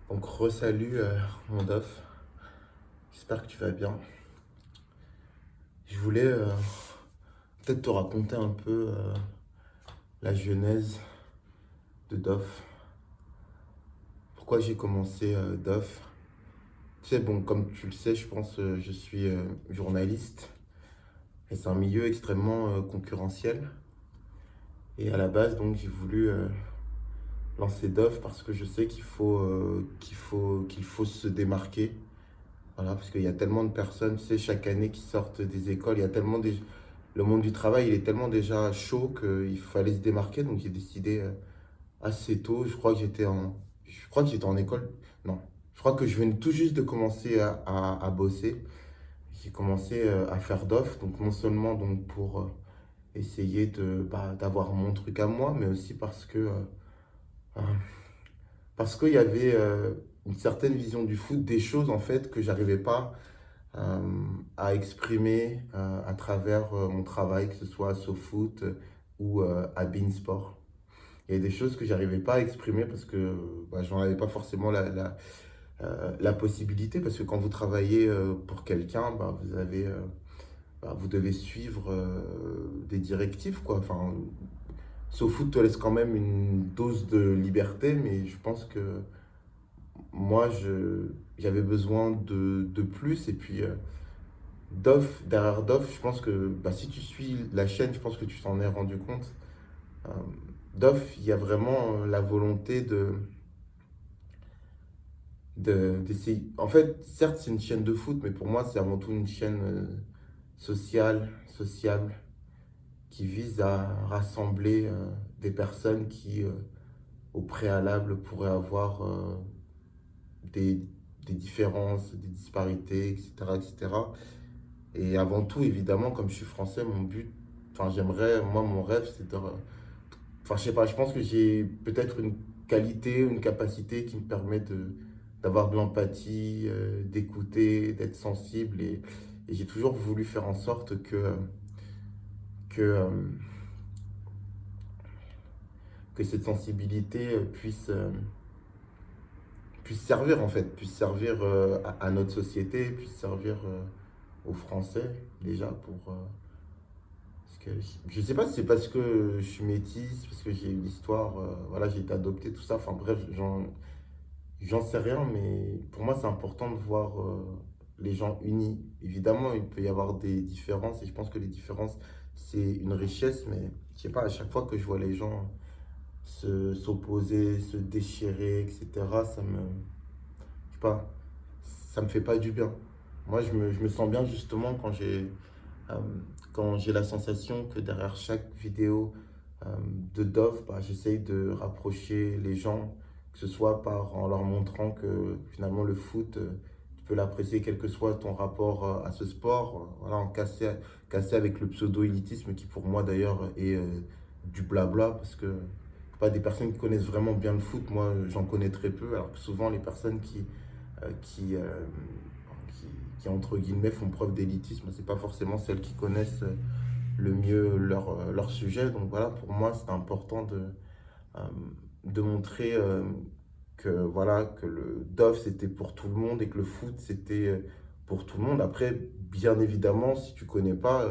Donc re-salut mon Dof, j'espère que tu vas bien. Je voulais peut-être te raconter un peu la genèse de Dof, pourquoi j'ai commencé Dof. Tu sais, bon, comme tu le sais, je pense, je suis journaliste et c'est un milieu extrêmement concurrentiel. Et à la base, donc, j'ai voulu lancer Dof parce que je sais qu'il faut se démarquer. Voilà, parce qu'il y a tellement de personnes, tu sais, chaque année qui sortent des écoles, il y a tellement de... Le monde du travail, il est tellement déjà chaud qu'il fallait se démarquer. Donc j'ai décidé assez tôt, je crois que j'étais en école. Non, je crois que je venais tout juste de commencer à bosser. J'ai commencé à faire d'off, donc non seulement donc pour essayer d'avoir mon truc à moi, mais aussi euh, parce qu'il y avait une certaine vision du foot, des choses en fait que j'arrivais pas euh, à exprimer à travers mon travail, que ce soit à SoFoot ou à Beansport. Il y a des choses que j'arrivais pas à exprimer parce que bah, j'en avais pas forcément la possibilité, parce que quand vous travaillez pour quelqu'un, bah, vous devez suivre des directives, quoi. Enfin, SoFoot te laisse quand même une dose de liberté, mais je pense que j'avais besoin de plus. Et puis, derrière Dof, je pense que bah, si tu suis la chaîne, je pense que tu t'en es rendu compte. Euh, Dof, il y a vraiment la volonté d'essayer. En fait, certes, c'est une chaîne de foot, mais pour moi, c'est avant tout une chaîne sociale, sociable, qui vise à rassembler des personnes qui, au préalable, pourraient avoir des, des différences, des disparités, etc., etc. Et avant tout, évidemment, comme je suis français, mon but, enfin, moi, mon rêve, enfin, je sais pas, je pense que j'ai peut-être une qualité, une capacité qui me permet d'avoir de l'empathie, d'écouter, d'être sensible. Et j'ai toujours voulu faire en sorte que, que cette sensibilité puisse servir, en fait, puisse servir à notre société, puisse servir aux Français, déjà, parce que je sais pas si c'est parce que je suis métisse, parce que j'ai une histoire, voilà, j'ai été adopté, tout ça. Enfin bref, j'en sais rien, mais pour moi, c'est important de voir les gens unis. Évidemment, il peut y avoir des différences, et je pense que les différences, c'est une richesse, mais je sais pas, à chaque fois que je vois les gens s'opposer, se déchirer, etc., je sais pas, ça me fait pas du bien. Moi, je me sens bien justement euh, quand j'ai la sensation que derrière chaque vidéo euh, de Dove, bah, j'essaye de rapprocher les gens, que ce soit en leur montrant que finalement le foot, tu peux l'apprécier quel que soit ton rapport à ce sport, voilà, casser avec le pseudo-élitisme qui pour moi d'ailleurs est du blabla, parce que pas des personnes qui connaissent vraiment bien le foot, moi j'en connais très peu, alors que souvent les personnes euh, qui, euh, qui, qui, entre guillemets, font preuve d'élitisme. C'est pas forcément celles qui connaissent le mieux leur sujet. Donc voilà, pour moi, c'est important euh, de montrer voilà, que le DOF, c'était pour tout le monde et que le foot, c'était pour tout le monde. Après, bien évidemment, si tu connais pas,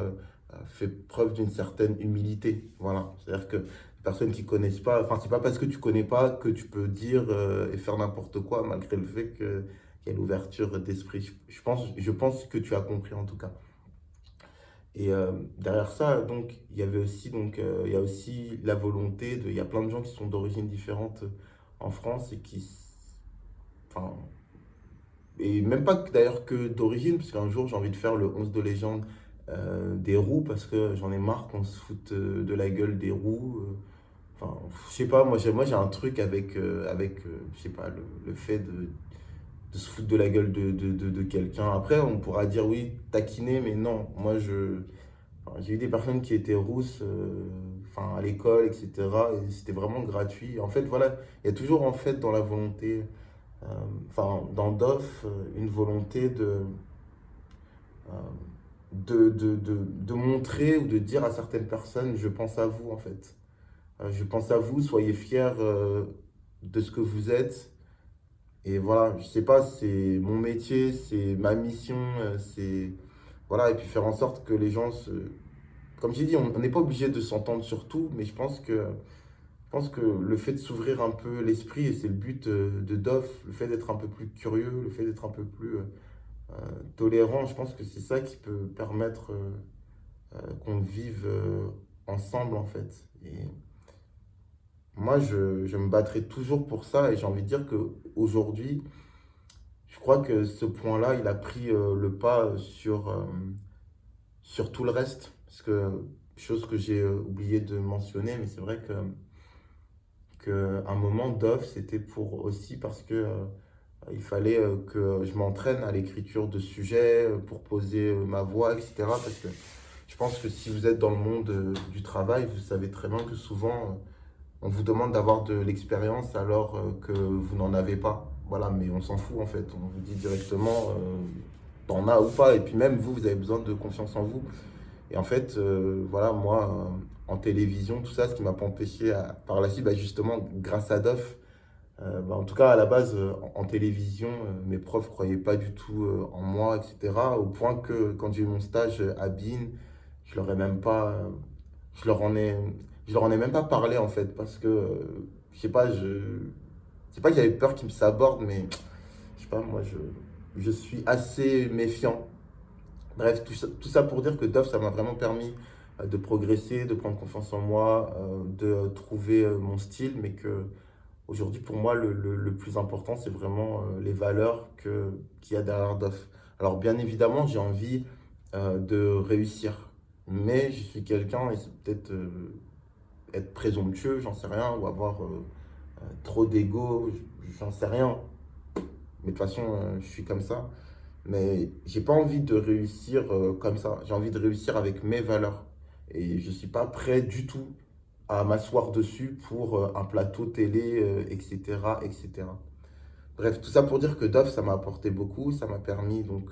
fais preuve d'une certaine humilité. Voilà, c'est-à-dire que les personnes qui connaissent pas, enfin, c'est pas parce que tu connais pas que tu peux dire et faire n'importe quoi, malgré le fait qu'il y a l'ouverture d'esprit. Je pense que tu as compris en tout cas. Et derrière ça, donc, il y a aussi la volonté il y a plein de gens qui sont d'origines différentes en France enfin, et même pas d'ailleurs que d'origine, parce qu'un jour j'ai envie de faire le 11 de légende des roues, parce que j'en ai marre qu'on se foute de la gueule des roues. Enfin, je sais pas, moi j'ai un truc je sais pas, le fait de se foutre de la gueule de quelqu'un. Après, on pourra dire oui, taquiner, mais non, enfin, j'ai eu des personnes qui étaient rousses enfin, à l'école, etc. Et c'était vraiment gratuit. En fait, voilà, il y a toujours en fait dans la volonté, euh, enfin dans DOF, une volonté euh, de montrer ou de dire à certaines personnes, je pense à vous en fait. Je pense à vous, soyez fiers de ce que vous êtes. Et voilà, je sais pas, c'est mon métier, c'est ma mission, c'est... Voilà, et puis faire en sorte que les gens se... Comme j'ai dit, on n'est pas obligé de s'entendre sur tout, mais je pense que le fait de s'ouvrir un peu l'esprit, et c'est le but de DOF, le fait d'être un peu plus curieux, le fait d'être un peu plus tolérant, je pense que c'est ça qui peut permettre qu'on vive ensemble en fait. Et moi, je me battrai toujours pour ça et j'ai envie de dire qu'aujourd'hui, je crois que ce point-là, il a pris le pas sur tout le reste. Parce que, chose que j'ai oublié de mentionner, mais c'est vrai qu'à un moment, DOF, c'était pour aussi parce que il fallait que je m'entraîne à l'écriture de sujets pour poser ma voix, etc. Parce que je pense que si vous êtes dans le monde du travail, vous savez très bien que souvent, on vous demande d'avoir de l'expérience alors que vous n'en avez pas. Voilà, mais on s'en fout en fait. On vous dit directement, t'en as ou pas. Et puis même vous, vous avez besoin de confiance en vous. Et en fait, voilà, moi, en télévision, tout ça, ce qui m'a pas empêché par la suite, bah, justement, grâce à DOF, bah, en tout cas, à la base, en télévision, mes profs croyaient pas du tout en moi, etc. Au point que quand j'ai eu mon stage à BIN, je leur ai même pas, je leur en ai, je leur en ai même pas parlé en fait, parce que, je sais pas, c'est pas que j'avais peur qu'ils me sabordent, mais je sais pas, moi, je suis assez méfiant. Bref, tout ça pour dire que DOF, ça m'a vraiment permis de progresser, de prendre confiance en moi, de trouver mon style, mais que aujourd'hui, pour moi, le plus important, c'est vraiment les valeurs qu'il y a derrière DOF. Alors, bien évidemment, j'ai envie de réussir, mais je suis quelqu'un, et c'est peut-être être présomptueux, j'en sais rien, ou avoir trop d'ego, j'en sais rien. Mais de toute façon, je suis comme ça. Mais j'ai pas envie de réussir comme ça. J'ai envie de réussir avec mes valeurs. Et je suis pas prêt du tout à m'asseoir dessus pour un plateau télé, etc., etc. Bref, tout ça pour dire que DOF, ça m'a apporté beaucoup. Ça m'a permis donc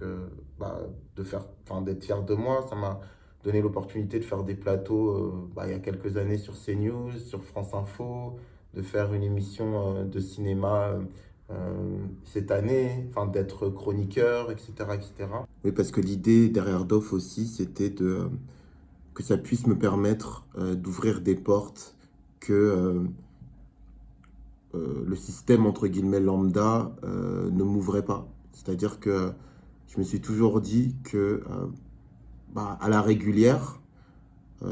bah, enfin, d'être fier de moi. Ça m'a donné l'opportunité de faire des plateaux bah, il y a quelques années sur CNews, sur France Info, de faire une émission de cinéma cette année, enfin d'être chroniqueur, etc., etc. Oui, parce que l'idée derrière DOF aussi, c'était que ça puisse me permettre d'ouvrir des portes que le système, entre guillemets, lambda ne m'ouvrait pas. C'est-à-dire que je me suis toujours dit que bah, à la régulière,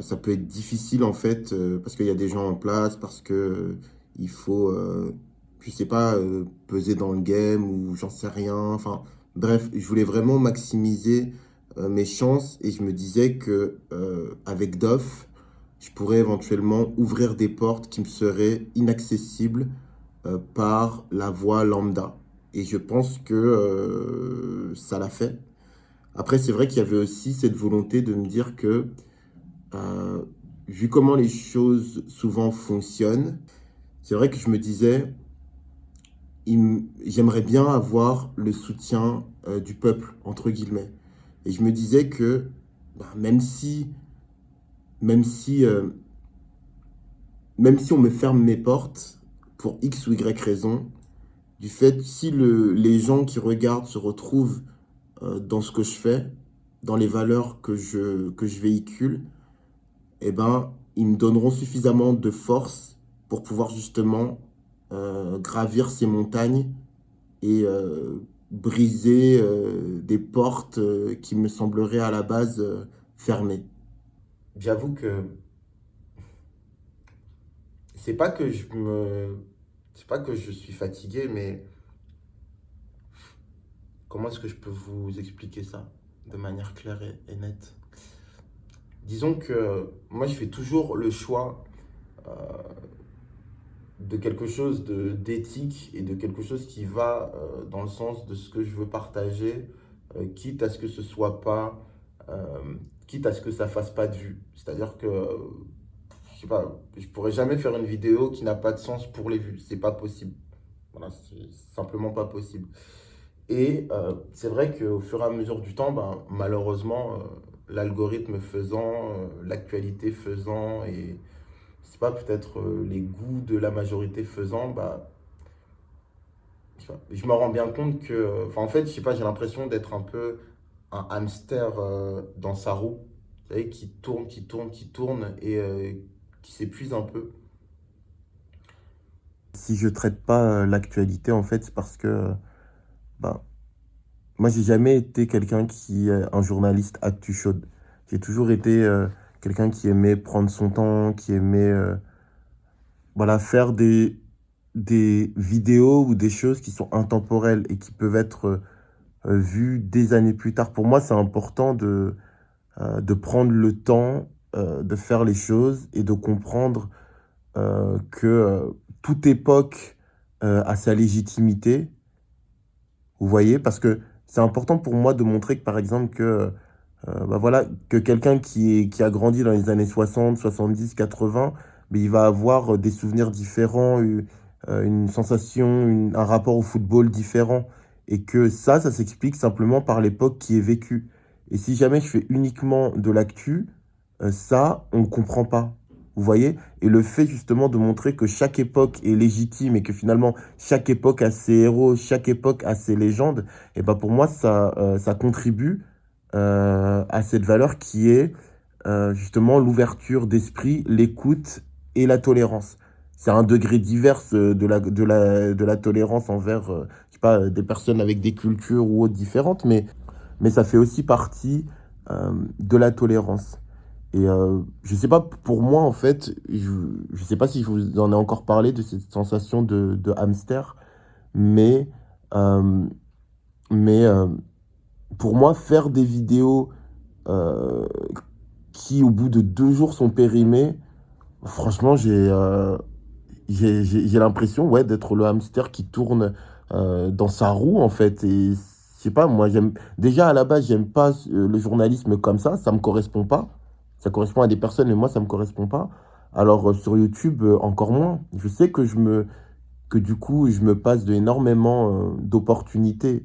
ça peut être difficile en fait, parce qu'il y a des gens en place, parce que il faut, je sais pas, peser dans le game ou j'en sais rien. Enfin, bref, je voulais vraiment maximiser mes chances et je me disais que avec DOF, je pourrais éventuellement ouvrir des portes qui me seraient inaccessibles par la voie lambda. Et je pense que ça l'a fait. Après, c'est vrai qu'il y avait aussi cette volonté de me dire que euh, vu comment les choses souvent fonctionnent, c'est vrai que je me disais, j'aimerais bien avoir le soutien du peuple, entre guillemets. Et je me disais que bah, même si, euh, même si on me ferme mes portes pour X ou Y raison, du fait, si les gens qui regardent se retrouvent dans ce que je fais, dans les valeurs que je véhicule, eh ben, ils me donneront suffisamment de force pour pouvoir justement gravir ces montagnes et briser des portes qui me sembleraient à la base fermées. J'avoue que c'est pas que c'est pas que je suis fatigué, mais comment est-ce que je peux vous expliquer ça de manière claire et nette? Disons que moi, je fais toujours le choix euh, de quelque chose d'éthique et de quelque chose qui va dans le sens de ce que je veux partager, quitte à ce que ce soit pas, euh, quitte à ce que ça fasse pas de vue. C'est-à-dire que, je sais pas, je pourrais jamais faire une vidéo qui n'a pas de sens pour les vues. C'est pas possible. Voilà, c'est simplement pas possible. Et c'est vrai qu'au fur et à mesure du temps, ben, malheureusement, l'algorithme faisant, l'actualité faisant, et c'est pas peut-être les goûts de la majorité faisant, bah, Tu vois. Je me rends bien compte que, enfin, en fait, je sais pas, j'ai l'impression d'être un peu un hamster dans sa roue, vous savez, qui tourne, qui tourne, qui tourne et qui s'épuise un peu. Si je traite pas l'actualité, en fait, c'est parce que bah, moi, j'ai jamais été quelqu'un qui est un journaliste actu chaude. J'ai toujours été quelqu'un qui aimait prendre son temps, qui aimait voilà, faire des vidéos ou des choses qui sont intemporelles et qui peuvent être vues des années plus tard. Pour moi, c'est important de prendre le temps de faire les choses et de comprendre que toute époque a sa légitimité, vous voyez, parce que c'est important pour moi de montrer que, par exemple, que, bah voilà, que quelqu'un qui a grandi dans les années 60, 70, 80, mais il va avoir des souvenirs différents, une sensation, un rapport au football différent. Et que ça s'explique simplement par l'époque qui est vécue. Et si jamais je fais uniquement de l'actu, ça, on ne comprend pas. Vous voyez? Et le fait justement de montrer que chaque époque est légitime et que finalement chaque époque a ses héros, chaque époque a ses légendes, et ben pour moi ça contribue à cette valeur qui est justement l'ouverture d'esprit, l'écoute et la tolérance. C'est un degré divers de la tolérance envers je sais pas, des personnes avec des cultures ou autres différentes, mais ça fait aussi partie de la tolérance. Et je sais pas, pour moi, en fait, je sais pas si je vous en ai encore parlé de cette sensation de hamster, mais, euh, mais pour moi, faire des vidéos euh, qui, au bout de 2 jours, sont périmées, franchement, j'ai l'impression, ouais, d'être le hamster qui tourne dans sa roue, en fait. Et je sais pas, moi, déjà, à la base, j'aime pas le journalisme comme ça me correspond pas. Ça correspond à des personnes, mais moi, ça me correspond pas. Alors, sur YouTube, encore moins. Je sais que du coup, je me passe énormément d'opportunités.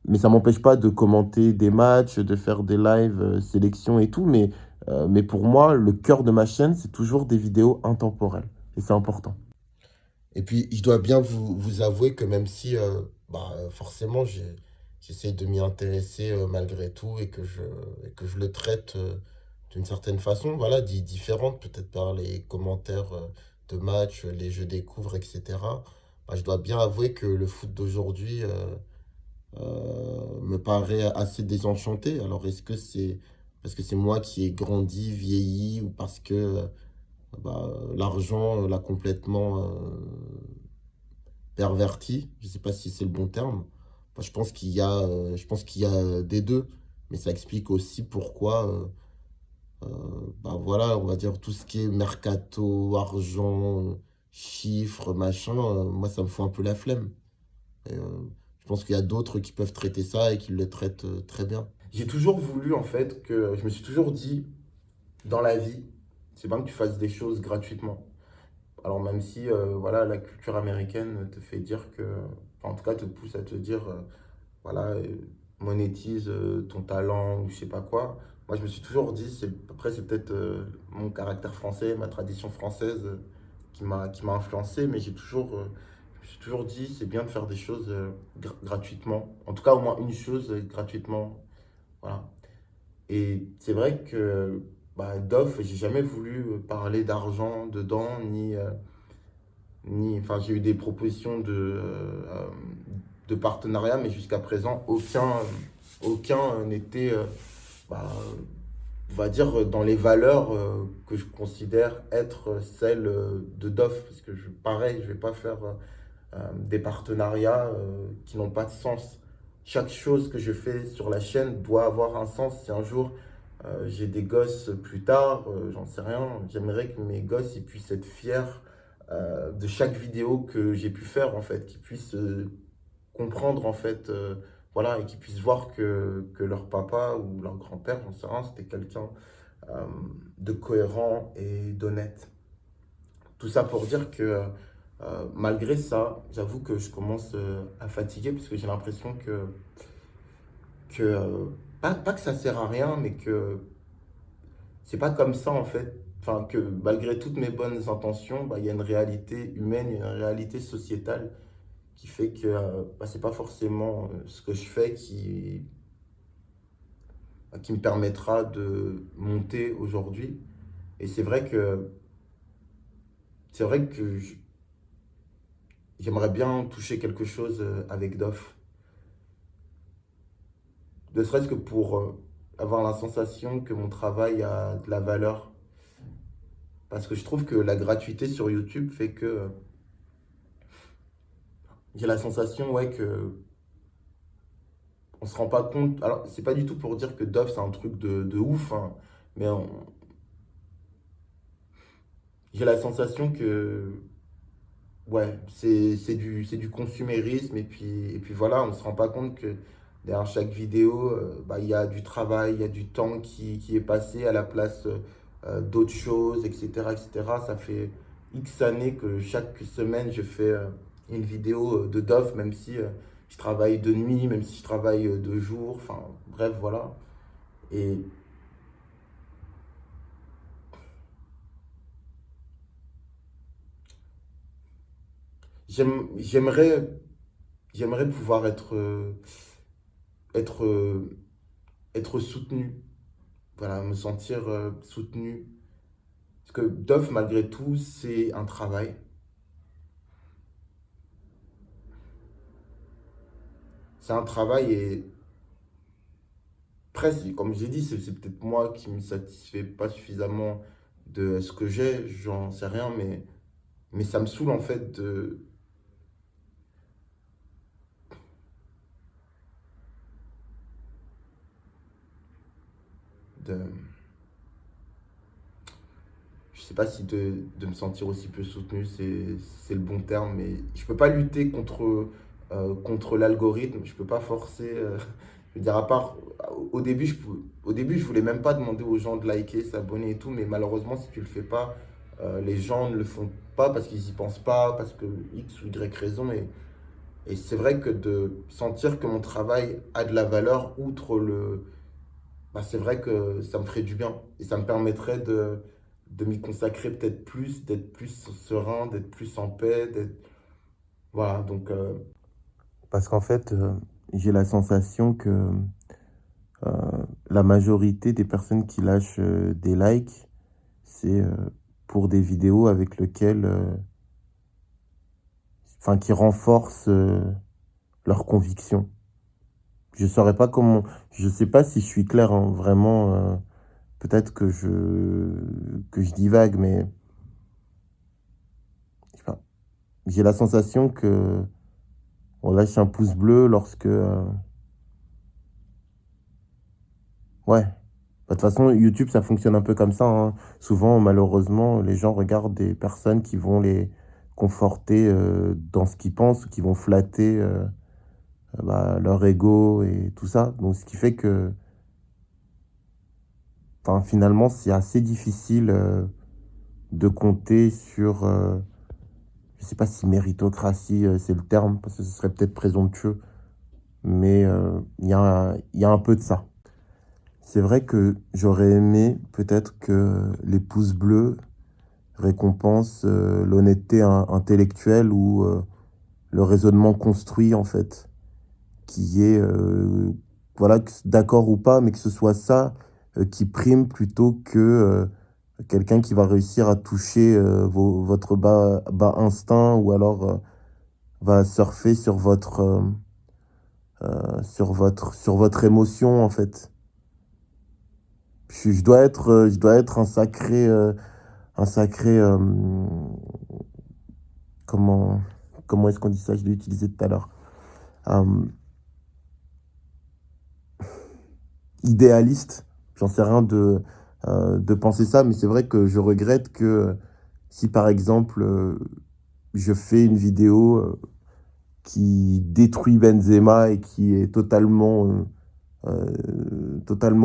Mais ça m'empêche pas de commenter des matchs, de faire des lives, sélections et tout. Mais pour moi, le cœur de ma chaîne, c'est toujours des vidéos intemporelles. Et c'est important. Et puis, je dois bien vous avouer que même si, forcément, j'essaie de m'y intéresser malgré tout et que je le traite d'une certaine façon, voilà, différente, peut-être par les commentaires de matchs, les jeux découvre, etc. Je dois bien avouer que le foot d'aujourd'hui me paraît assez désenchanté. Alors, est-ce que c'est parce que c'est moi qui ai grandi, vieilli, ou parce que l'argent l'a complètement perverti? Je ne sais pas si c'est le bon terme. Je pense qu'il y a des deux, mais ça explique aussi pourquoi, voilà, on va dire tout ce qui est mercato, argent, chiffres, machin, moi ça me fout un peu la flemme. Et, je pense qu'il y a d'autres qui peuvent traiter ça et qui le traitent très bien. J'ai toujours voulu, en fait, je me suis toujours dit, dans la vie, c'est bien que tu fasses des choses gratuitement. Alors même si voilà, la culture américaine te fait dire que, enfin, en tout cas te pousse à te dire, voilà, monétise ton talent ou je sais pas quoi. Moi je me suis toujours dit, après c'est peut-être mon caractère français, ma tradition française qui m'a influencé, mais je me suis toujours dit, c'est bien de faire des choses gratuitement. En tout cas au moins une chose gratuitement. Voilà. Et c'est vrai que Doff, j'ai jamais voulu parler d'argent dedans, enfin, j'ai eu des propositions de partenariat, mais jusqu'à présent, aucun n'était, bah, on va dire, dans les valeurs que je considère être celles de Doff. Parce que, pareil, je vais pas faire des partenariats qui n'ont pas de sens. Chaque chose que je fais sur la chaîne doit avoir un sens. Si un jour j'ai des gosses plus tard, j'en sais rien, j'aimerais que mes gosses ils puissent être fiers de chaque vidéo que j'ai pu faire en fait, qu'ils puissent comprendre en fait, voilà, et qu'ils puissent voir que leur papa ou leur grand-père, j'en sais rien, c'était quelqu'un euh, de cohérent et d'honnête. Tout ça pour dire que malgré ça, j'avoue que je commence à fatiguer parce que j'ai l'impression que pas que ça sert à rien, mais que c'est pas comme ça en fait. Enfin, que malgré toutes mes bonnes intentions, il y a une réalité humaine, il y a une réalité sociétale qui fait que c'est pas forcément ce que je fais qui me permettra de monter aujourd'hui. Et c'est vrai que j'aimerais bien toucher quelque chose avec Dof. Ne serait-ce que pour avoir la sensation que mon travail a de la valeur. Parce que je trouve que la gratuité sur YouTube fait que j'ai la sensation, ouais, que on se rend pas compte. Alors, c'est pas du tout pour dire que Dove, c'est un truc de ouf, hein, mais j'ai la sensation que, ouais, c'est du consumérisme, et puis voilà, on se rend pas compte que derrière chaque vidéo, il y a du travail, il y a du temps qui est passé à la place d'autres choses, etc., etc. Ça fait X années que chaque semaine, je fais une vidéo de Dove, même si je travaille de nuit, même si je travaille de jour, enfin, bref, voilà. Et j'aimerais, j'aimerais pouvoir être, être soutenu, voilà, me sentir soutenu. Parce que Dove, malgré tout, c'est un travail. C'est un travail et presque, comme j'ai dit, c'est peut-être moi qui me satisfait pas suffisamment de ce que j'ai, j'en sais rien, mais ça me saoule en fait de je sais pas si de me sentir aussi peu soutenu, c'est le bon terme, mais je peux pas lutter contre l'algorithme, je peux pas forcer. Je veux dire, à part, au début, je voulais même pas demander aux gens de liker, s'abonner et tout, mais malheureusement, si tu le fais pas, les gens ne le font pas parce qu'ils y pensent pas, parce que X ou Y raison. Et c'est vrai que de sentir que mon travail a de la valeur, c'est vrai que ça me ferait du bien. Et ça me permettrait de m'y consacrer peut-être plus, d'être plus serein, d'être plus en paix, Voilà, donc... Parce qu'en fait, j'ai la sensation que euh, la majorité des personnes qui lâchent des likes, c'est pour des vidéos avec lesquelles... Enfin, qui renforcent leurs convictions. Je saurais pas comment... Je sais pas si je suis clair, hein, vraiment... peut-être que je divague, mais je sais pas. J'ai la sensation que on lâche un pouce bleu lorsque... ouais. De toute façon, YouTube, ça fonctionne un peu comme ça, hein. Souvent, malheureusement, les gens regardent des personnes qui vont les conforter dans ce qu'ils pensent, qui vont flatter leur ego et tout ça. Donc, ce qui fait que, enfin, finalement, c'est assez difficile de compter sur... je sais pas si méritocratie, c'est le terme, parce que ce serait peut-être présomptueux, mais il y a un peu de ça. C'est vrai que j'aurais aimé peut-être que les pouces bleus récompensent l'honnêteté intellectuelle ou le raisonnement construit, en fait, qui est, voilà, d'accord ou pas, mais que ce soit ça qui prime plutôt que quelqu'un qui va réussir à toucher votre bas instinct ou alors va surfer sur votre émotion, en fait. Je dois être un sacré, comment est-ce qu'on dit ça? Je l'ai utilisé tout à l'heure. Euh, idéaliste, j'en sais rien de penser ça, mais c'est vrai que je regrette que si par exemple je fais une vidéo qui détruit Benzema et qui est totalement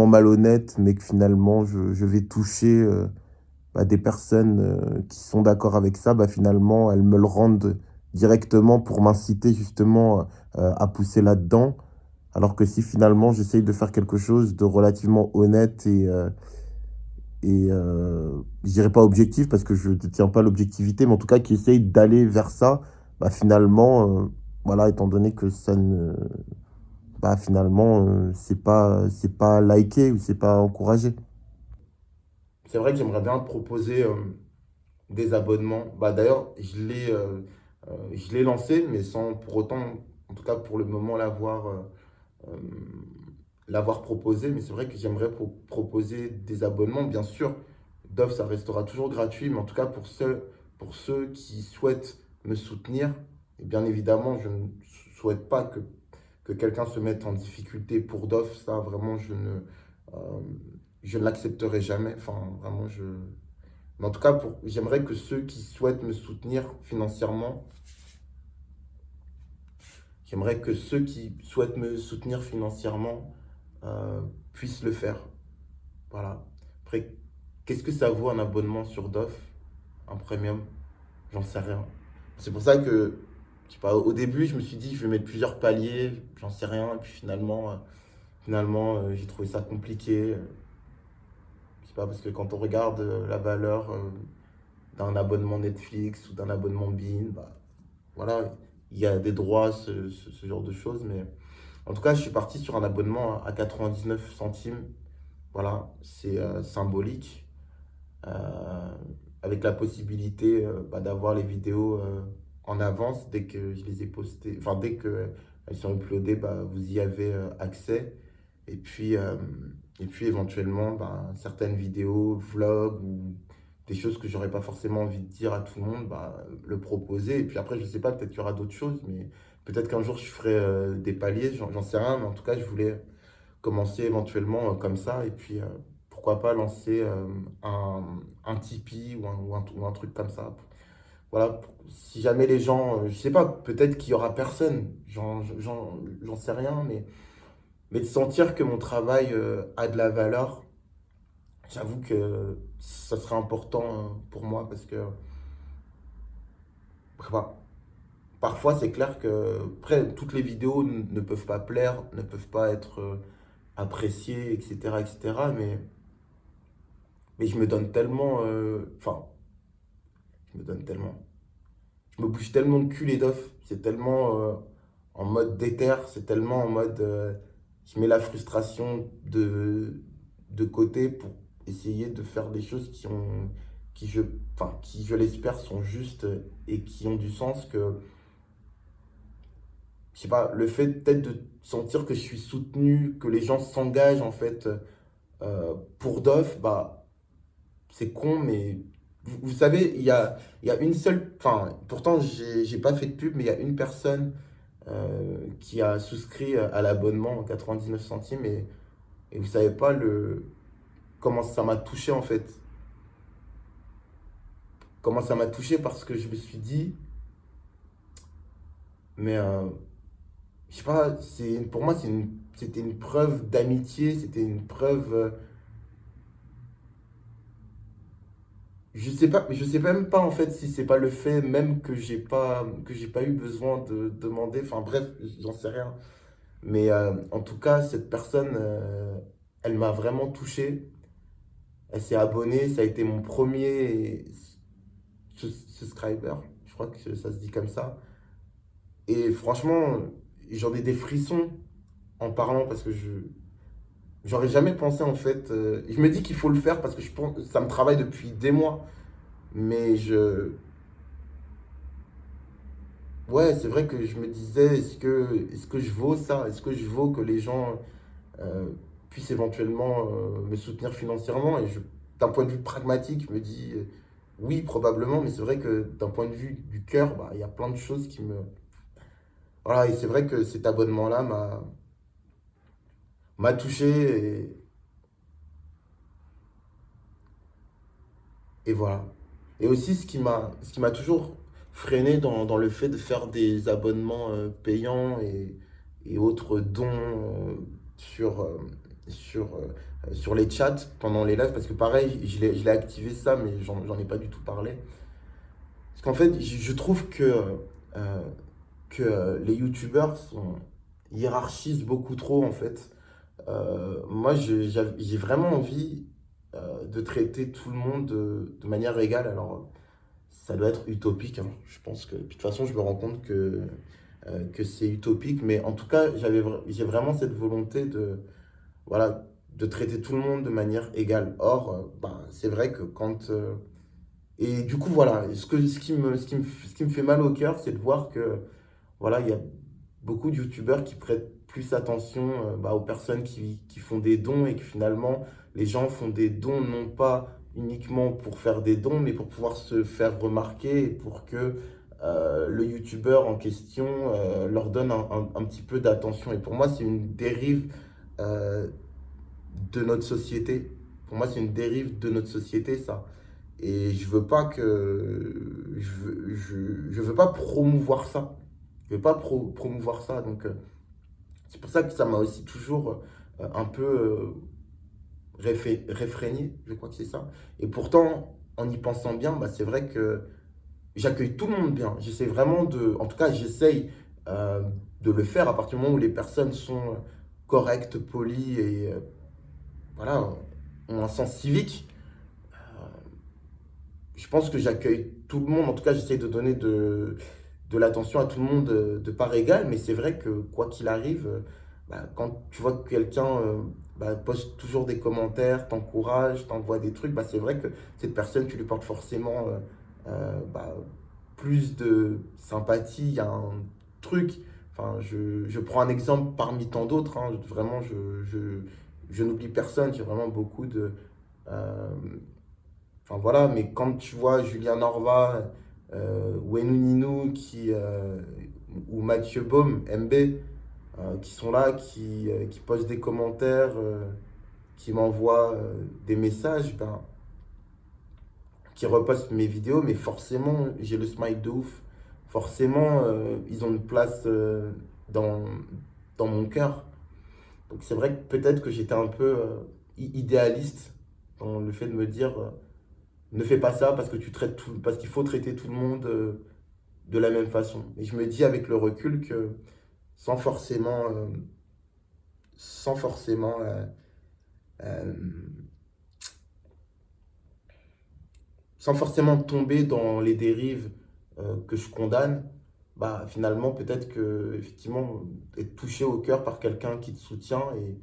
malhonnête, mais que finalement je vais toucher des personnes qui sont d'accord avec ça, finalement elles me le rendent directement pour m'inciter justement à pousser là-dedans. Alors que si finalement j'essaye de faire quelque chose de relativement honnête et je dirais pas objectif parce que je ne détiens pas l'objectivité, mais en tout cas qui essaye d'aller vers ça, finalement, voilà, étant donné que ça ne, bah, finalement, c'est pas liké ou c'est pas encouragé. C'est vrai que j'aimerais bien proposer des abonnements. Bah, d'ailleurs, je l'ai lancé, mais sans pour autant, en tout cas pour le moment, euh, l'avoir proposé. Mais c'est vrai que j'aimerais proposer des abonnements. Bien sûr, Dove, ça restera toujours gratuit, mais en tout cas pour ceux qui souhaitent me soutenir, et bien évidemment, je ne souhaite pas que quelqu'un se mette en difficulté pour Dove. Ça, vraiment, euh, je ne l'accepterai jamais. Enfin, vraiment, je... Mais en tout cas, j'aimerais que ceux qui souhaitent me soutenir financièrement, j'aimerais que ceux qui souhaitent me soutenir financièrement puissent le faire. Voilà. Après, qu'est-ce que ça vaut un abonnement sur Dove, un premium? J'en sais rien. C'est pour ça que, je sais pas, au début, je me suis dit, je vais mettre plusieurs paliers, j'en sais rien. Et puis finalement, j'ai trouvé ça compliqué. Je sais pas, parce que quand on regarde la valeur d'un abonnement Netflix ou d'un abonnement Bein, bah, voilà, il y a des droits, ce genre de choses. Mais en tout cas, je suis parti sur un abonnement à 99 centimes. Voilà, c'est symbolique. euh, Avec la possibilité bah, d'avoir les vidéos en avance dès que je les ai postées. Enfin, dès qu'elles sont uploadées, bah, vous y avez accès. Et puis, euh, et puis éventuellement, bah, certaines vidéos, vlogs ou des choses que j'aurais pas forcément envie de dire à tout le monde, bah, le proposer. Et puis après, je sais pas, peut-être qu'il y aura d'autres choses, mais peut-être qu'un jour je ferai des paliers, j'en sais rien. Mais en tout cas, je voulais commencer éventuellement comme ça. Et puis, pourquoi pas lancer un Tipeee ou un truc comme ça. Voilà, si jamais les gens, je sais pas, peut-être qu'il y aura personne, j'en sais rien, mais de sentir que mon travail a de la valeur, j'avoue que ça serait important pour moi parce que bah, parfois c'est clair que après, toutes les vidéos ne peuvent pas plaire, ne peuvent pas être appréciées, etc., etc., mais je me donne tellement, enfin, je me donne tellement, je me bouge tellement de cul les dofs, c'est tellement en mode déter, c'est tellement en mode, je mets la frustration de côté pour essayer de faire des choses qui je l'espère sont justes et qui ont du sens que, je sais pas, le fait peut-être de sentir que je suis soutenu, que les gens s'engagent en fait pour Dof, bah c'est con, mais vous savez, il y a une seule, enfin, pourtant j'ai pas fait de pub, mais il y a une personne qui a souscrit à l'abonnement en 99 centimes et vous savez pas comment ça m'a touché en fait. Comment ça m'a touché parce que je me suis dit, mais je sais pas, pour moi c'était une preuve d'amitié, c'était une preuve, je sais même pas en fait si c'est pas le fait même que j'ai pas eu besoin de demander, enfin bref, j'en sais rien. Mais en tout cas, cette personne, elle m'a vraiment touché. Elle s'est abonnée, ça a été mon premier subscriber, je crois que ça se dit comme ça. Et franchement, j'en ai des frissons en parlant parce que j'aurais jamais pensé en fait. Je me dis qu'il faut le faire parce que je pense que ça me travaille depuis des mois. Mais ouais, c'est vrai que je me disais, est-ce que je vaux ça? Est-ce que je vaux que les gens euh, puissent éventuellement me soutenir financièrement? D'un point de vue pragmatique, je me dis oui, probablement, mais c'est vrai que d'un point de vue du cœur, bah, il y a plein de choses qui me... Voilà, et c'est vrai que cet abonnement-là m'a touché et voilà. Et aussi, ce qui m'a toujours freiné dans le fait de faire des abonnements payants et autres dons sur, sur les chats pendant les lives, parce que pareil, je l'ai activé ça, mais j'en ai pas du tout parlé. Parce qu'en fait, je trouve euh, que les youtubeurs hiérarchisent beaucoup trop, en fait. Moi, j'ai vraiment envie de traiter tout le monde de manière égale. Alors, ça doit être utopique, hein. Je pense que, puis de toute façon, je me rends compte que que c'est utopique, mais en tout cas, j'ai vraiment cette volonté de, voilà, de traiter tout le monde de manière égale. Or, bah, c'est vrai que et du coup, voilà, ce qui me fait mal au cœur, c'est de voir que, voilà, il y a beaucoup de youtubeurs qui prêtent plus attention bah, aux personnes qui font des dons et que finalement, les gens font des dons non pas uniquement pour faire des dons, mais pour pouvoir se faire remarquer et pour que le youtubeur en question leur donne un petit peu d'attention. Et pour moi, c'est une dérive euh, de notre société. Pour moi, c'est une dérive de notre société, ça. Et je veux pas que. Je veux pas promouvoir ça. Je veux pas promouvoir ça. Donc, c'est pour ça que ça m'a aussi toujours un peu réfrégné, je crois que c'est ça. Et pourtant, en y pensant bien, bah, c'est vrai que j'accueille tout le monde bien. J'essaie vraiment de. En tout cas, j'essaye euh, de le faire à partir du moment où les personnes sont correctes, polies et voilà, ont un sens civique. Je pense que j'accueille tout le monde. En tout cas, j'essaie de donner de l'attention à tout le monde de part égale. Mais c'est vrai que quoi qu'il arrive, bah, quand tu vois que quelqu'un bah, poste toujours des commentaires, t'encourage, t'envoie des trucs, bah, c'est vrai que cette personne, tu lui portes forcément bah, plus de sympathie. Il y a un truc. Enfin, je prends un exemple parmi tant d'autres. Hein. Vraiment, je n'oublie personne. J'ai vraiment beaucoup de. euh, Enfin voilà, mais quand tu vois Julien Norva, Wenu Ninou ou Mathieu Baume, MB, qui sont là, qui postent des commentaires, qui m'envoient des messages, ben, qui repostent mes vidéos, mais forcément, j'ai le smile de ouf. Forcément, ils ont une place dans, dans mon cœur. Donc c'est vrai que peut-être que j'étais un peu idéaliste dans le fait de me dire ne fais pas ça parce que parce qu'il faut traiter tout le monde de la même façon. Et je me dis avec le recul que sans forcément, euh, sans forcément, euh, sans forcément tomber dans les dérives que je condamne, bah finalement peut-être que effectivement être touché au cœur par quelqu'un qui te soutient et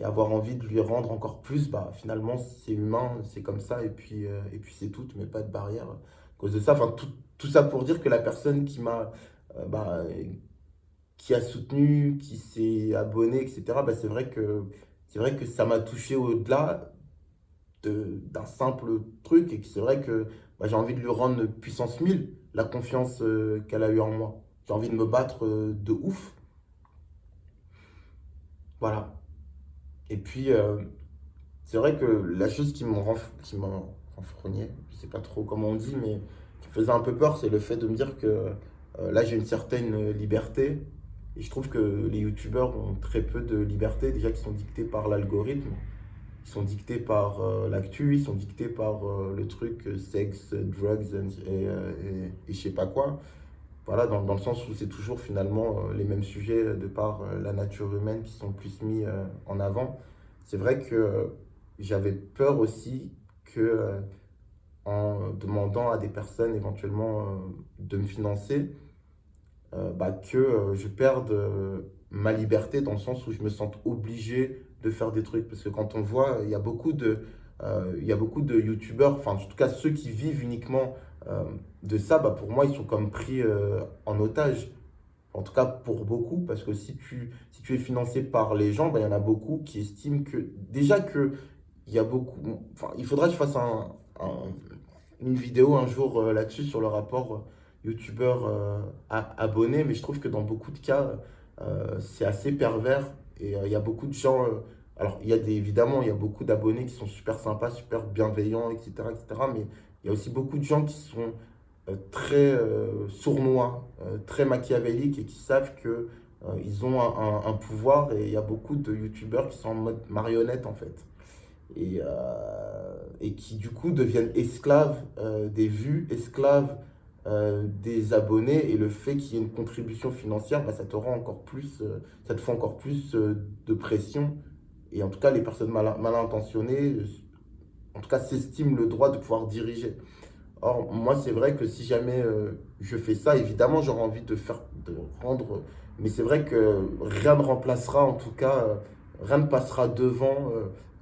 avoir envie de lui rendre encore plus, bah finalement c'est humain, c'est comme ça et puis c'est tout, mais pas de barrière à cause de ça. Enfin tout ça pour dire que la personne bah, qui a soutenu, qui s'est abonné, etc. Bah c'est vrai que ça m'a touché au-delà d'un simple truc et que c'est vrai que bah, j'ai envie de lui rendre puissance 1000 la confiance qu'elle a eue en moi. J'ai envie de me battre de ouf. Voilà. Et puis, c'est vrai que la chose qui m'a renfrogné, je sais pas trop comment on dit, mais qui me faisait un peu peur, c'est le fait de me dire que là, j'ai une certaine liberté. Et je trouve que les youtubeurs ont très peu de liberté, déjà qui sont dictés par l'algorithme. Ils sont dictés par l'actu, ils sont dictés par le truc sexe, drugs et je sais pas quoi. Voilà, dans le sens où c'est toujours finalement les mêmes sujets de par la nature humaine qui sont plus mis en avant. C'est vrai que j'avais peur aussi que en demandant à des personnes éventuellement de me financer, bah, que je perde ma liberté dans le sens où je me sens obligé de faire des trucs. Parce que quand on voit, il y a beaucoup de youtubeurs, enfin en tout cas ceux qui vivent uniquement de ça, bah, pour moi ils sont comme pris en otage. En tout cas pour beaucoup, parce que si tu es financé par les gens, bah, il y en a beaucoup qui estiment que déjà que il y a beaucoup. Enfin, il faudra que je fasse une vidéo un jour là-dessus sur le rapport youtubeur abonné, mais je trouve que dans beaucoup de cas, c'est assez pervers et il y a beaucoup de gens. Alors, évidemment, il y a beaucoup d'abonnés qui sont super sympas, super bienveillants, etc., etc., mais il y a aussi beaucoup de gens qui sont très sournois, très machiavéliques et qui savent que ils ont un pouvoir et il y a beaucoup de youtubeurs qui sont en mode marionnette en fait et qui du coup deviennent esclaves des vues, esclaves des abonnés et le fait qu'il y ait une contribution financière, bah, ça te rend encore plus, ça te fait encore plus de pression et en tout cas les personnes mal intentionnées, en tout cas s'estiment le droit de pouvoir diriger. Or, moi, c'est vrai que si jamais je fais ça. Évidemment, j'aurais envie de rendre, mais c'est vrai que rien ne remplacera, en tout cas, rien ne passera devant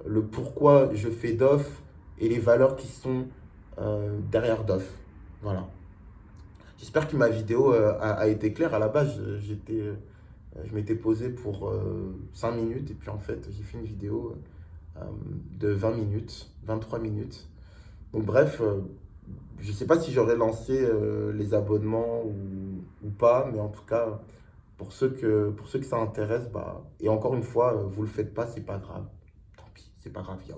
le pourquoi je fais DOF et les valeurs qui sont derrière DOF. Voilà. J'espère que ma vidéo a été claire. À la base, je m'étais posé pour 5 minutes et puis en fait, j'ai fait une vidéo de 20 minutes, 23 minutes. Donc bref, je ne sais pas si j'aurais lancé les abonnements ou pas, mais en tout cas, pour ceux que ça intéresse, bah, et encore une fois, vous ne le faites pas, c'est pas grave. Tant pis, c'est pas grave, il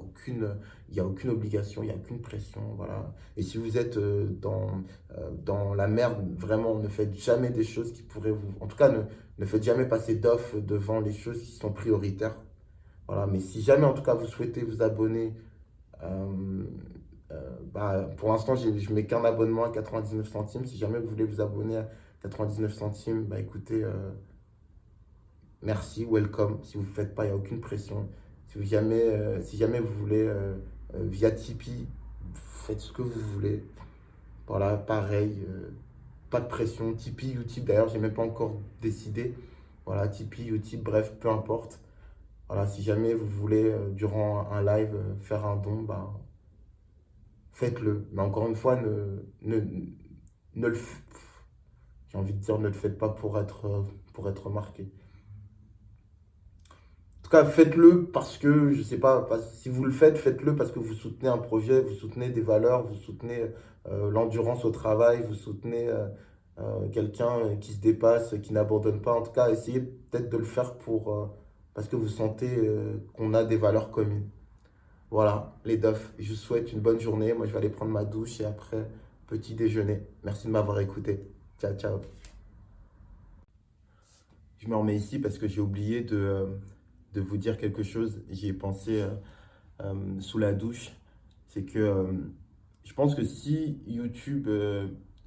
y a aucune obligation, il n'y a aucune pression, voilà. Et si vous êtes dans la merde, vraiment, ne faites jamais des choses qui pourraient vous... En tout cas, ne faites jamais passer d'offres devant les choses qui sont prioritaires. Voilà, mais si jamais, en tout cas, vous souhaitez vous abonner, euh, bah, pour l'instant, je mets qu'un abonnement à 99 centimes. Si jamais vous voulez vous abonner à 99 centimes, bah écoutez, merci, welcome. Si vous ne le faites pas, il n'y a aucune pression. Si jamais vous voulez via Tipeee, faites ce que vous voulez. Voilà, pareil, pas de pression. Tipeee, Utip, d'ailleurs, j'ai même pas encore décidé. Voilà, Tipeee, Utip, bref, peu importe. Voilà, si jamais vous voulez, durant un live, faire un don, bah, faites-le. Mais encore une fois, ne le, f- j'ai envie de dire, ne le faites pas pour être remarqué. En tout cas, faites-le parce que, je sais pas, si vous le faites, faites-le parce que vous soutenez un projet, vous soutenez des valeurs, vous soutenez l'endurance au travail, vous soutenez quelqu'un qui se dépasse, qui n'abandonne pas. En tout cas, essayez peut-être de le faire parce que vous sentez qu'on a des valeurs communes. Voilà, les DOF, je vous souhaite une bonne journée. Moi, je vais aller prendre ma douche et après, petit déjeuner. Merci de m'avoir écouté. Ciao, ciao. Je me remets ici parce que j'ai oublié de vous dire quelque chose. J'y ai pensé sous la douche. C'est que je pense que si YouTube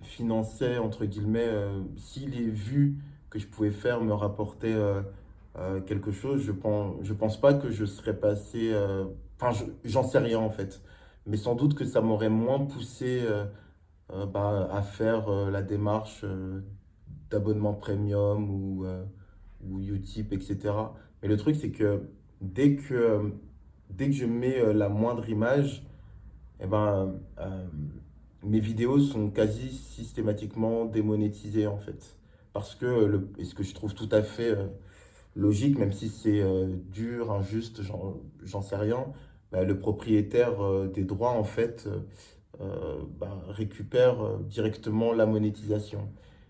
finançait, entre guillemets, si les vues que je pouvais faire me rapportaient quelque chose, je pense pas que je serais passé. Enfin, j'en sais rien en fait. Mais sans doute que ça m'aurait moins poussé bah, à faire la démarche d'abonnement premium ou Utip, etc. Mais le truc, c'est que dès que, euh, dès que je mets la moindre image, eh ben, mes vidéos sont quasi systématiquement démonétisées en fait. Parce que, et ce que je trouve tout à fait logique, même si c'est dur, injuste, j'en sais rien, bah, le propriétaire des droits en fait bah, récupère directement la monétisation.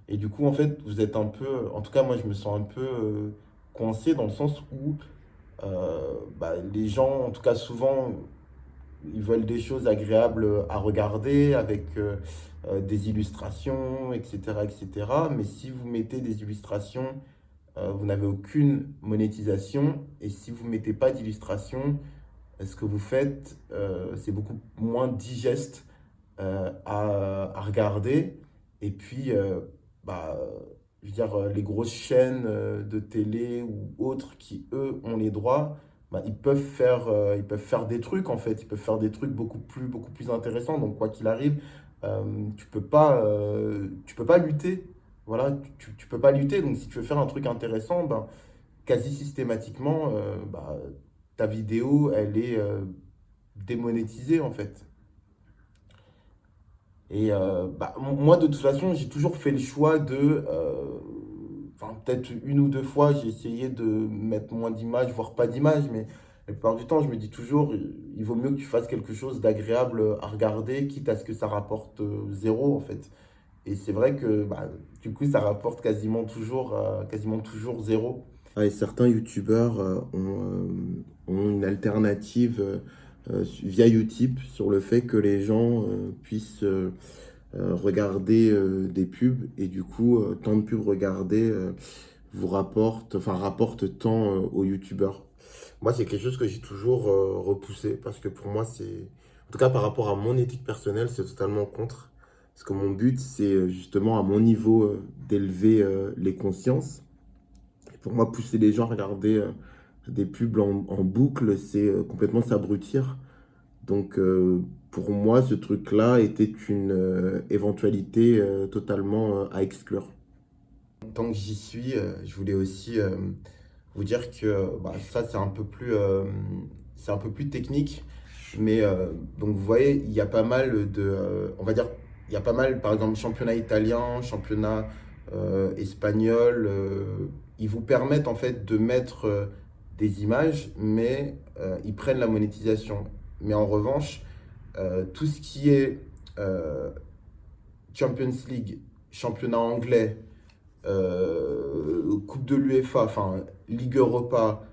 Et du coup, en fait, vous êtes un peu, en tout cas, moi, je me sens un peu coincé dans le sens où bah, les gens, en tout cas, souvent, ils veulent des choses agréables à regarder avec des illustrations, etc., etc. Mais si vous mettez des illustrations, vous n'avez aucune monétisation. Et si vous ne mettez pas d'illustration, ce que vous faites, c'est beaucoup moins digeste à regarder. Et puis, bah, je veux dire, les grosses chaînes de télé ou autres qui, eux, ont les droits, bah, ils peuvent faire des trucs, en fait. Ils peuvent faire des trucs beaucoup plus intéressants. Donc, quoi qu'il arrive, tu peux pas lutter. Voilà, tu peux pas lutter. Donc, si tu veux faire un truc intéressant, ben, quasi systématiquement, bah, ta vidéo, elle est démonétisée, en fait. Et bah, moi, de toute façon, j'ai toujours fait le choix enfin, peut-être une ou deux fois, j'ai essayé de mettre moins d'images, voire pas d'images, mais la plupart du temps, je me dis toujours, il vaut mieux que tu fasses quelque chose d'agréable à regarder, quitte à ce que ça rapporte zéro, en fait. Et c'est vrai que bah, du coup, ça rapporte quasiment toujours zéro. Et certains youtubeurs ont une alternative via Utip sur le fait que les gens puissent regarder des pubs et du coup, tant de pubs regardées rapporte tant aux youtubeurs. Moi, c'est quelque chose que j'ai toujours repoussé parce que pour moi, en tout cas par rapport à mon éthique personnelle, c'est totalement contre. Parce que mon but, c'est justement à mon niveau d'élever les consciences. Et pour moi, pousser les gens à regarder des pubs en boucle, c'est complètement s'abrutir. Donc, pour moi, ce truc-là était une éventualité totalement à exclure. Tant que j'y suis, je voulais aussi vous dire que bah, ça, c'est un peu plus technique. Mais donc, vous voyez, il y a pas mal de. On va dire, il y a pas mal, par exemple, championnat italien, championnat espagnol. Ils vous permettent en fait de mettre des images, mais ils prennent la monétisation. Mais en revanche, tout ce qui est euh, Champions League, championnat anglais, Coupe de l'UEFA, enfin Ligue Europa,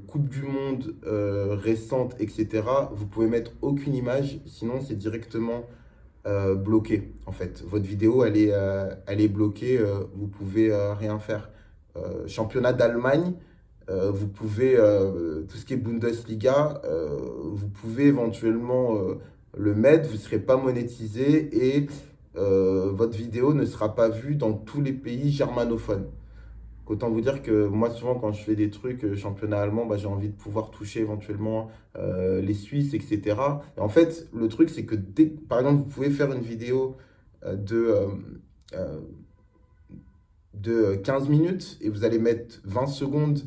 Coupe du Monde récente, etc., vous pouvez mettre aucune image, sinon c'est directement bloqué. En fait, votre vidéo, elle est bloquée, vous pouvez rien faire. Championnat d'Allemagne, vous pouvez, tout ce qui est Bundesliga, vous pouvez éventuellement le mettre, vous ne serez pas monétisé et votre vidéo ne sera pas vue dans tous les pays germanophones. Autant vous dire que moi, souvent, quand je fais des trucs championnat allemand, bah, j'ai envie de pouvoir toucher éventuellement les Suisses, etc. Et en fait, le truc, c'est que dès, par exemple, vous pouvez faire une vidéo euh, de, euh, euh, de 15 minutes et vous allez mettre 20 secondes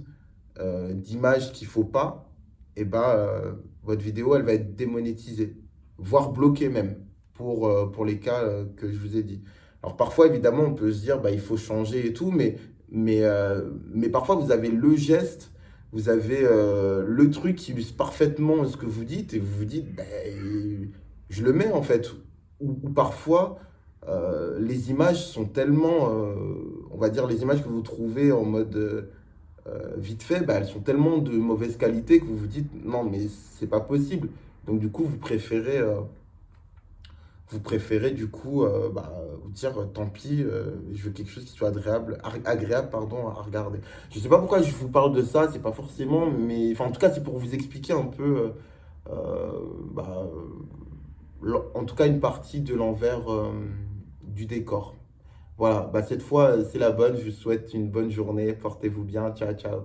d'images qu'il ne faut pas, et bah, votre vidéo, elle va être démonétisée, voire bloquée même, pour les cas que je vous ai dit. Alors parfois, évidemment, on peut se dire, bah, il faut changer et tout, mais parfois, vous avez le geste, vous avez le truc qui illustre parfaitement ce que vous dites, et vous vous dites, bah, je le mets en fait. Ou parfois, les images sont tellement, on va dire, les images que vous trouvez en mode vite fait, bah, elles sont tellement de mauvaise qualité que vous vous dites non, mais c'est pas possible. Donc, du coup, vous préférez du coup bah, vous dire tant pis, je veux quelque chose qui soit agréable pardon, à regarder. Je sais pas pourquoi je vous parle de ça, c'est pas forcément, mais enfin, en tout cas, c'est pour vous expliquer un peu, bah, en tout cas, une partie de l'envers du décor. Voilà, bah, cette fois, c'est la bonne. Je vous souhaite une bonne journée. Portez-vous bien. Ciao, ciao.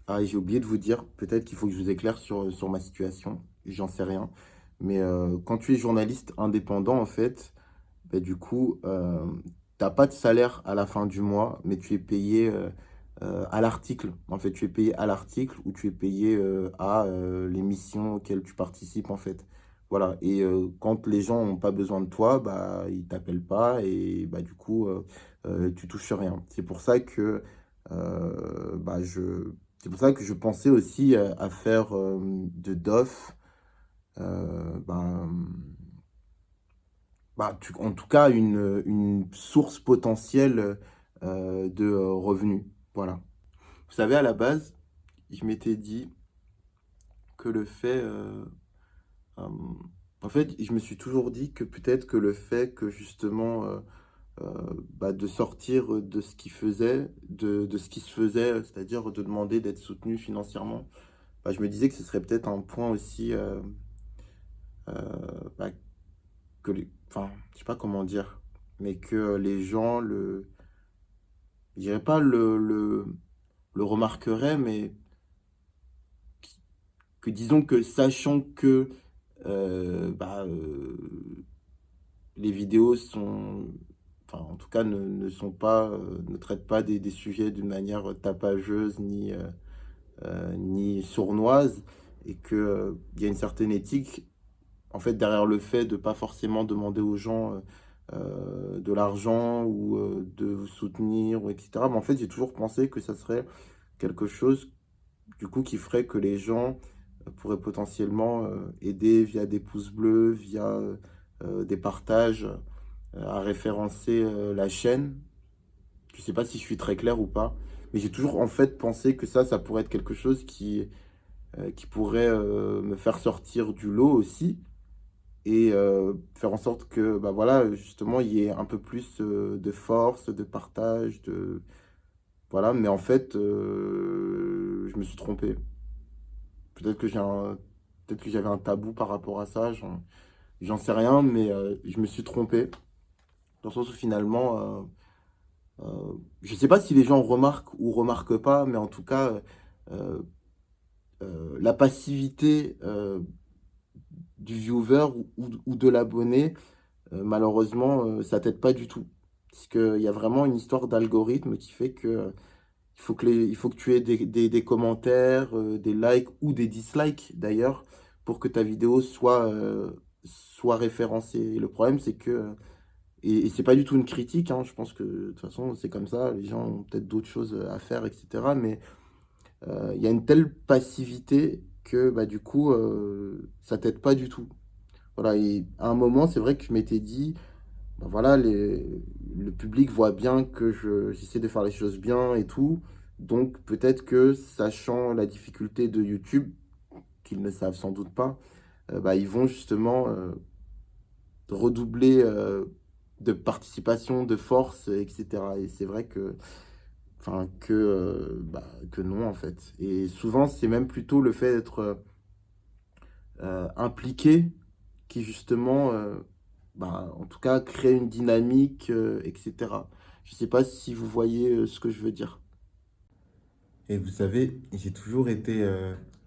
Ah, et j'ai oublié de vous dire, peut-être qu'il faut que je vous éclaire sur ma situation, j'en sais rien. Mais quand tu es journaliste indépendant, en fait, bah, du coup, t'as pas de salaire à la fin du mois, mais tu es payé à l'article. En fait, tu es payé à l'article ou tu es payé à l'émission auquel tu participes, en fait. Voilà. Et quand les gens n'ont pas besoin de toi, bah, ils t'appellent pas et bah, du coup, tu touches rien. Bah, c'est pour ça que je pensais aussi à faire de DOF, bah, en tout cas une source potentielle de revenus. Voilà. Vous savez, à la base, je m'étais dit que le fait... euh, en fait, je me suis toujours dit que peut-être que le fait que justement bah, de sortir de ce qui faisait, de ce qui se faisait, c'est-à-dire de demander d'être soutenu financièrement, bah, je me disais que ce serait peut-être un point aussi bah, enfin, je sais pas comment dire, mais que les gens je dirais pas le remarqueraient, mais que disons que sachant que bah, les vidéos sont, enfin, en tout cas, ne sont pas, ne traitent pas des sujets d'une manière tapageuse ni sournoise, et que, il y a une certaine éthique, en fait, derrière le fait de pas forcément demander aux gens de l'argent ou de vous soutenir, ou etc. Mais en fait, j'ai toujours pensé que ça serait quelque chose, du coup, qui ferait que les gens pourraient potentiellement aider via des pouces bleus, via des partages, à référencer la chaîne. Je sais pas si je suis très clair ou pas, mais j'ai toujours en fait pensé que ça pourrait être quelque chose qui pourrait me faire sortir du lot aussi et faire en sorte que bah voilà, justement, il y ait un peu plus de force, de partage, de voilà, mais en fait, je me suis trompé. Peut-être que peut-être que j'avais un tabou par rapport à ça, j'en sais rien, mais je me suis trompé. Dans le sens où finalement, je sais pas si les gens remarquent ou remarquent pas, mais en tout cas, la passivité du viewer ou de l'abonné, malheureusement, ça t'aide pas du tout. Parce qu'il y a vraiment une histoire d'algorithme qui fait que il faut que tu aies des commentaires, des likes ou des dislikes d'ailleurs, pour que ta vidéo soit référencée. Et le problème, c'est que, et c'est pas du tout une critique, hein, je pense que de toute façon, c'est comme ça, les gens ont peut-être d'autres choses à faire, etc. Mais il y a une telle passivité que bah, du coup, ça t'aide pas du tout. Voilà, et à un moment, c'est vrai que je m'étais dit, bah voilà, le public voit bien que j'essaie de faire les choses bien et tout. Donc peut-être que, sachant la difficulté de YouTube, qu'ils ne savent sans doute pas, bah, ils vont justement redoubler de participation, de force, etc. Et c'est vrai que non, en fait. Et souvent, c'est même plutôt le fait d'être impliqué qui, justement, bah, en tout cas, crée une dynamique, etc. Je sais pas si vous voyez ce que je veux dire. Et vous savez, j'ai toujours été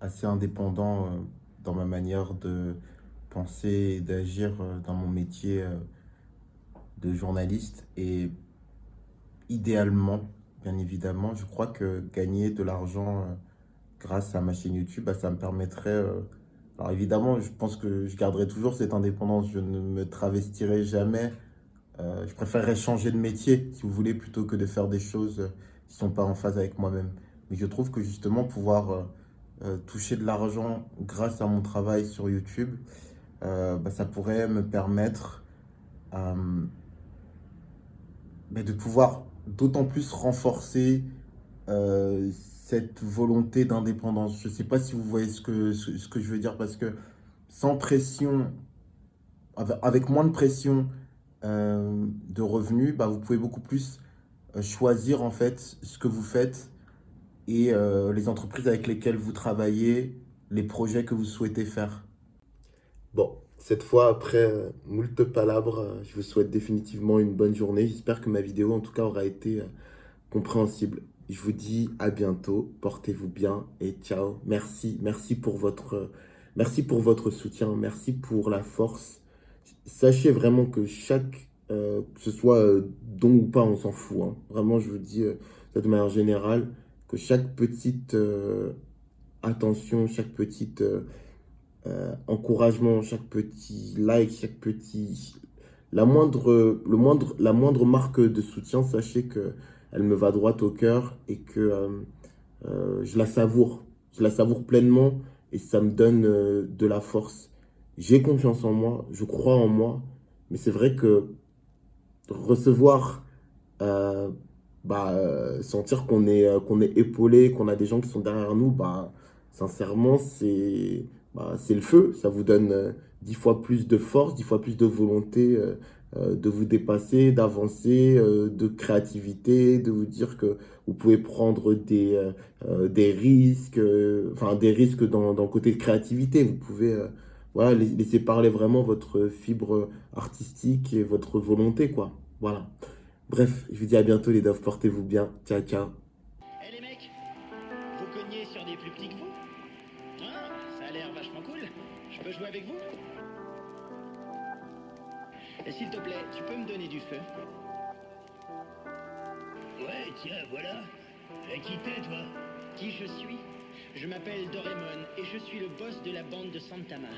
assez indépendant dans ma manière de penser et d'agir dans mon métier de journaliste. Et idéalement, bien évidemment, je crois que gagner de l'argent grâce à ma chaîne YouTube, bah, ça me permettrait... alors évidemment, je pense que je garderai toujours cette indépendance. Je ne me travestirai jamais. Je préférerais changer de métier, si vous voulez, plutôt que de faire des choses qui ne sont pas en phase avec moi-même. Mais je trouve que justement, pouvoir toucher de l'argent grâce à mon travail sur YouTube, bah, ça pourrait me permettre mais de pouvoir d'autant plus renforcer cette volonté d'indépendance. Je ne sais pas si vous voyez ce que je veux dire, parce que sans pression, avec moins de pression de revenus, bah, vous pouvez beaucoup plus choisir en fait ce que vous faites et les entreprises avec lesquelles vous travaillez, les projets que vous souhaitez faire. Bon, cette fois, après moult palabres, je vous souhaite définitivement une bonne journée. J'espère que ma vidéo, en tout cas, aura été compréhensible. Je vous dis à bientôt, portez-vous bien et ciao. Merci pour votre soutien, merci pour la force. Sachez vraiment que que ce soit don ou pas, on s'en fout, hein. Vraiment, je vous dis ça de manière générale, que chaque petite attention, chaque petite encouragement, chaque petit like, la moindre marque de soutien, sachez que elle me va droit au cœur et que je la savoure. Je la savoure pleinement et ça me donne de la force. J'ai confiance en moi, je crois en moi, mais c'est vrai que recevoir, euh, sentir qu'on est épaulé, qu'on a des gens qui sont derrière nous, bah, sincèrement, c'est le feu. Ça vous donne 10 fois plus de force, 10 fois plus de volonté de vous dépasser, d'avancer, de créativité, de vous dire que vous pouvez prendre des risques, enfin des risques dans le côté de créativité. Vous pouvez voilà, laisser parler vraiment votre fibre artistique et votre volonté, quoi. Voilà. Bref, je vous dis à bientôt les doves, portez-vous bien. Ciao, ciao. Eh les mecs, vous cognez sur des plus petits que vous? Hein? Ça a l'air vachement cool. Je peux jouer avec vous? Et s'il te plaît, tu peux me donner du feu? Ouais, tiens, voilà. Qui t'es, toi? Qui je suis? Je m'appelle Doraemon et je suis le boss de la bande de Santama.